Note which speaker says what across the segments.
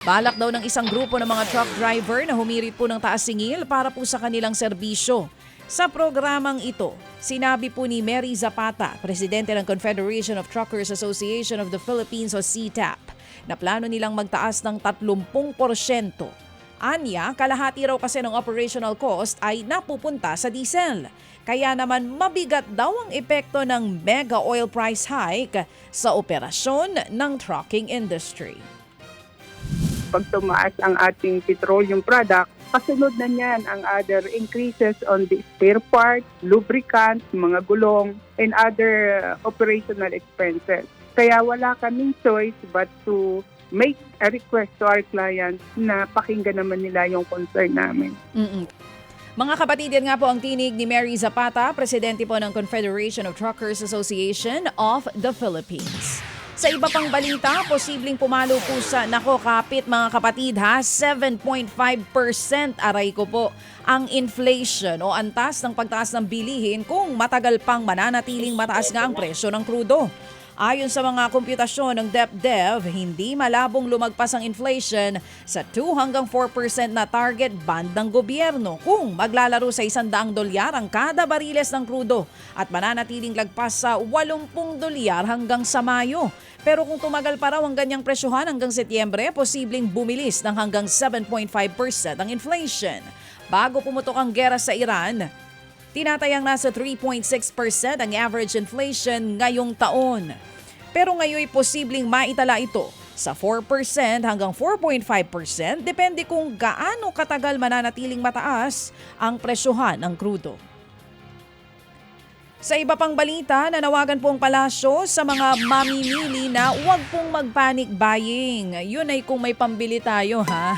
Speaker 1: Balak daw ng isang grupo ng mga truck driver na humirit po ng taas singil para po sa kanilang serbisyo. Sa programang ito, sinabi po ni Mary Zapata, presidente ng Confederation of Truckers Association of the Philippines o CTAP, na plano nilang magtaas ng 30%. Anya, kalahati raw kasi ng operational cost ay napupunta sa diesel. Kaya naman mabigat daw ang epekto ng mega oil price hike sa operasyon ng trucking industry.
Speaker 2: Pag tumaas ang ating petroleum product, kasunod na niyan ang other increases on the spare parts, lubricants, mga gulong, and other operational expenses. Kaya wala kaming choice but to make a request to our clients na pakinggan naman nila yung concern namin.
Speaker 1: Mga kapatid, yan nga po ang tinig ni Mary Zapata, presidente po ng Confederation of Truckers Association of the Philippines. Sa iba pang balita, posibleng pumalo po sa, kapit mga kapatid ha, 7.5% aray ko po ang inflation o antas ng pagtaas ng bilihin kung matagal pang mananatiling mataas nga ang presyo ng krudo. Ayon sa mga komputasyon ng DepDev, hindi malabong lumagpas ang inflation sa 2 hanggang 4% na target band ng gobyerno kung maglalaro sa $100 ang kada bariles ng krudo at mananatiling lagpas sa $80 hanggang sa Mayo. Pero kung tumagal pa raw ang ganyang presyohan hanggang Setyembre, posibleng bumilis ng hanggang 7.5% ang inflation. Bago pumutok ang gera sa Iran, tinatayang nasa 3.6% ang average inflation ngayong taon. Pero ngayon posibleng maitala ito sa 4% hanggang 4.5% depende kung gaano katagal mananatiling mataas ang presyohan ng krudo. Sa iba pang balita, nanawagan po ang palasyo sa mga mamimili na huwag pong mag-panic buying. Yun ay kung may pambili tayo ha.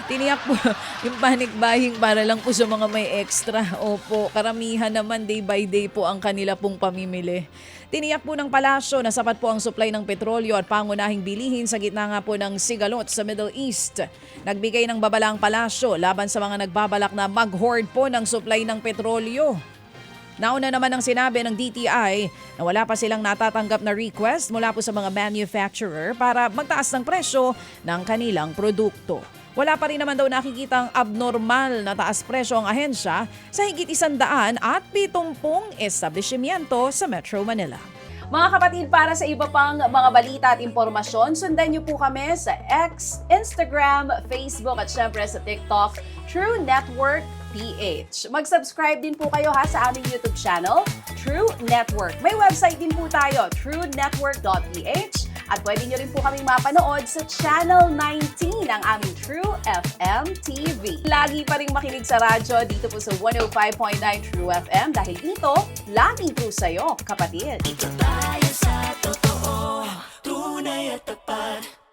Speaker 1: Tiniyak po yung panic buying para lang po sa mga may extra. Opo, karamihan naman day by day po ang kanila pong pamimili. Tiniyak po ng palasyo na sapat po ang supply ng petrolyo at pangunahing bilihin sa gitna nga po ng sigalot sa Middle East. Nagbigay ng babala ang palasyo laban sa mga nagbabalak na mag-hoard po ng supply ng petrolyo. Nauna naman ang sinabi ng DTI na wala pa silang natatanggap na request mula po sa mga manufacturer para magtaas ng presyo ng kanilang produkto. Wala pa rin naman daw nakikitang abnormal na taas presyo ang ahensya sa higit 170 establishmento sa Metro Manila. Mga kapatid, para sa iba pang mga balita at impormasyon, sundan niyo po kami sa X, Instagram, Facebook at syempre sa TikTok, True Network PH. Mag-subscribe din po kayo ha sa aming YouTube channel, True Network. May website din po tayo, truenetwork.ph at pwede nyo rin po kaming mapanood sa Channel 19 ng aming True FM TV. Lagi pa rin makinig sa radyo dito po sa 105.9 True FM dahil dito, laging true sa'yo, kapatid.